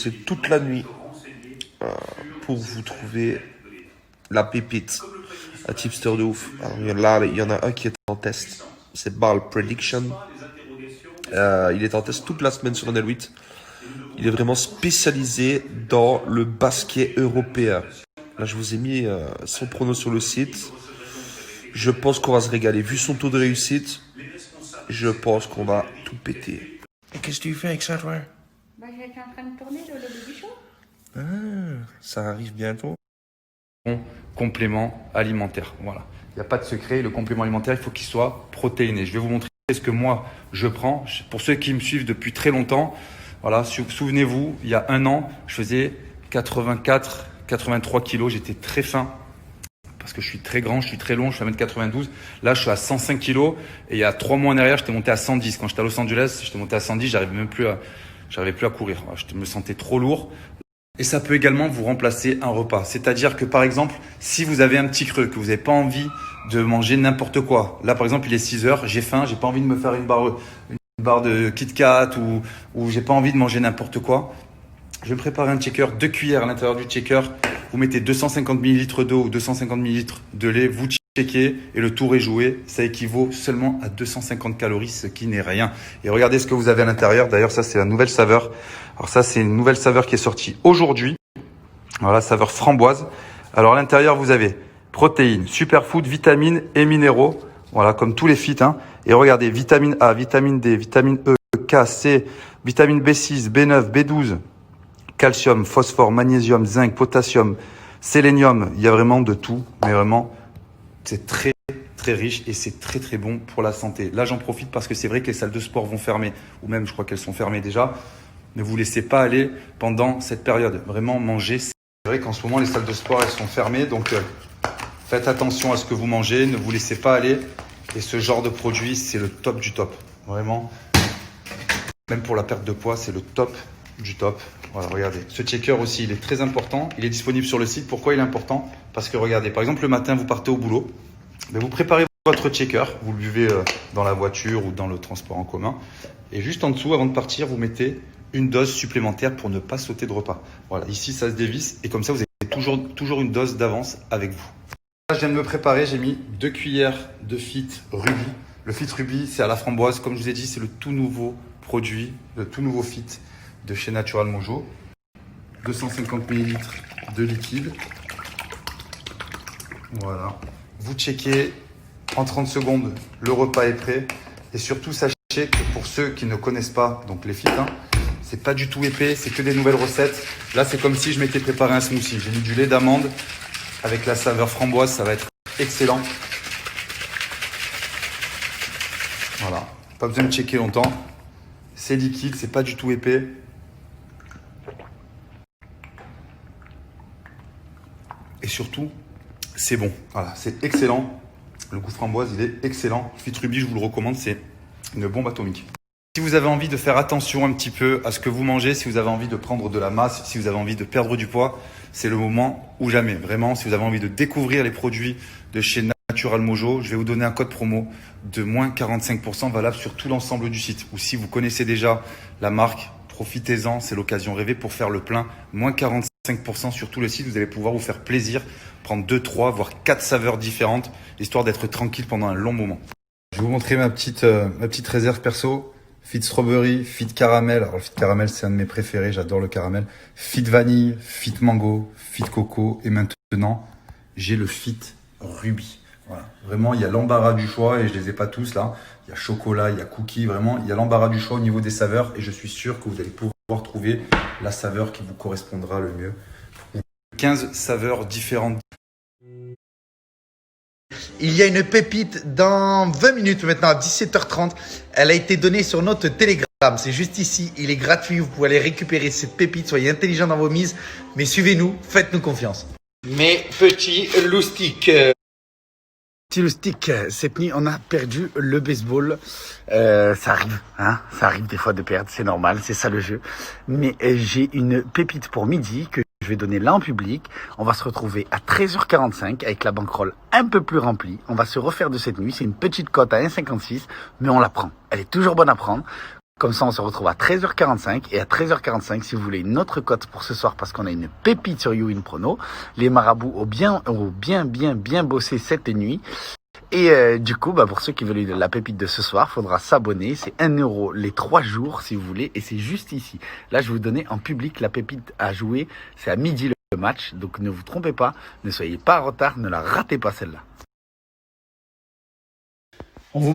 C'est toute la nuit pour vous trouver la pépite, un tipster de ouf. Alors, là, il y en a un qui est en test. C'est Ball Prediction. Il est en test toute la semaine sur NL8. Il est vraiment spécialisé dans le basket européen. Là, je vous ai mis son prono sur le site. Je pense qu'on va se régaler. Vu son taux de réussite, je pense qu'on va tout péter. Et qu'est-ce que tu fais avec ça, toi? Bah, j'étais en train de tourner le baby show. Ah, ça arrive bientôt. Complément alimentaire, voilà. Il n'y a pas de secret, le complément alimentaire, il faut qu'il soit protéiné. Je vais vous montrer ce que moi je prends. Pour ceux qui me suivent depuis très longtemps, voilà, souvenez-vous, il y a un an, je faisais 84, 83 kilos, j'étais très fin. Parce que je suis très grand, je suis très long, je suis à 1m92. Là, je suis à 105 kilos. Et il y a 3 mois en arrière, j'étais monté à 110. Quand j'étais à Los Angeles, j'étais monté à 110, j'arrivais plus à courir. Je me sentais trop lourd. Et ça peut également vous remplacer un repas. C'est-à-dire que par exemple, si vous avez un petit creux, que vous n'avez pas envie de manger n'importe quoi. Là, par exemple, il est 6 heures, j'ai faim, j'ai pas envie de me faire une barre de Kit Kat ou j'ai pas envie de manger n'importe quoi. Je vais me préparer un shaker, 2 cuillères à l'intérieur du shaker. Vous mettez 250 ml d'eau ou 250 ml de lait, vous checkez et le tour est joué. Ça équivaut seulement à 250 calories, ce qui n'est rien. Et regardez ce que vous avez à l'intérieur. D'ailleurs, ça, c'est la nouvelle saveur. Alors ça, c'est une nouvelle saveur qui est sortie aujourd'hui. Voilà, saveur framboise. Alors à l'intérieur, vous avez protéines, superfood, vitamines et minéraux. Voilà, comme tous les fit. Et regardez, vitamine A, vitamine D, vitamine E, K, C, vitamine B6, B9, B12. Calcium, phosphore, magnésium, zinc, potassium, sélénium, il y a vraiment de tout, mais vraiment, c'est très très riche et c'est très très bon pour la santé. Là, j'en profite parce que c'est vrai que les salles de sport vont fermer, ou même je crois qu'elles sont fermées déjà. Ne vous laissez pas aller pendant cette période. Vraiment, mangez. C'est vrai qu'en ce moment, les salles de sport, elles sont fermées, donc faites attention à ce que vous mangez, ne vous laissez pas aller. Et ce genre de produit, c'est le top du top. Vraiment, même pour la perte de poids, c'est le top du top. Voilà, regardez. Ce checker aussi, il est très important. Il est disponible sur le site. Pourquoi il est important? Parce que regardez, par exemple, le matin, vous partez au boulot. Vous préparez votre checker. Vous le buvez dans la voiture ou dans le transport en commun. Et juste en dessous, avant de partir, vous mettez une dose supplémentaire pour ne pas sauter de repas. Voilà, ici, ça se dévisse. Et comme ça, vous avez toujours une dose d'avance avec vous. Là, je viens de me préparer. J'ai mis 2 cuillères de Fit Ruby. Le Fit Ruby, c'est à la framboise. Comme je vous ai dit, c'est le tout nouveau produit, le tout nouveau Fit de chez Natural Mojo. 250 ml de liquide. Voilà. Vous checkez en 30 secondes, le repas est prêt. Et surtout, sachez que pour ceux qui ne connaissent pas donc les fit, c'est pas du tout épais, c'est que des nouvelles recettes. Là, c'est comme si je m'étais préparé un smoothie. J'ai mis du lait d'amande avec la saveur framboise, ça va être excellent. Voilà. Pas besoin de checker longtemps. C'est liquide, c'est pas du tout épais. Et surtout, c'est bon. Voilà, c'est excellent. Le goût framboise, il est excellent. Fit Ruby, je vous le recommande, c'est une bombe atomique. Si vous avez envie de faire attention un petit peu à ce que vous mangez, si vous avez envie de prendre de la masse, si vous avez envie de perdre du poids, c'est le moment ou jamais. Vraiment, si vous avez envie de découvrir les produits de chez Natural Mojo, je vais vous donner un code promo de moins 45% valable sur tout l'ensemble du site. Ou si vous connaissez déjà la marque, profitez-en, c'est l'occasion rêvée pour faire le plein. Moins 45% sur tout le site, vous allez pouvoir vous faire plaisir, prendre 2, 3, voire 4 saveurs différentes, histoire d'être tranquille pendant un long moment. Je vais vous montrer ma petite réserve perso. Fit Strawberry, Fit Caramel. Alors le Fit Caramel, c'est un de mes préférés, j'adore le caramel. Fit Vanille, Fit Mango, Fit Coco. Et maintenant, j'ai le Fit Ruby. Voilà. Vraiment, il y a l'embarras du choix et je les ai pas tous là. Il y a chocolat, il y a cookie, vraiment, il y a l'embarras du choix au niveau des saveurs et je suis sûr que vous allez pouvoir trouver la saveur qui vous correspondra le mieux. 15 saveurs différentes. Il y a une pépite dans 20 minutes maintenant à 17h30. Elle a été donnée sur notre Telegram. C'est juste ici. Il est gratuit. Vous pouvez aller récupérer cette pépite. Soyez intelligents dans vos mises. Mais suivez-nous. Faites-nous confiance. Mes petits loustiques. Petit loustic, cette nuit, on a perdu le baseball. Ça arrive, hein. Ça arrive des fois de perdre. C'est normal. C'est ça le jeu. Mais j'ai une pépite pour midi que je vais donner là en public. On va se retrouver à 13h45 avec la bankroll un peu plus remplie. On va se refaire de cette nuit. C'est une petite cote à 1,56, mais on la prend. Elle est toujours bonne à prendre. Comme ça, on se retrouve à 13h45. Et à 13h45, si vous voulez une autre cote pour ce soir, parce qu'on a une pépite sur YouWin Prono, les marabouts ont bien bossé cette nuit. Et du coup, pour ceux qui veulent la pépite de ce soir, faudra s'abonner. C'est 1 € les 3 jours, si vous voulez. Et c'est juste ici. Là, je vais vous donner en public la pépite à jouer. C'est à midi le match. Donc, ne vous trompez pas. Ne soyez pas en retard. Ne la ratez pas, celle-là. On vous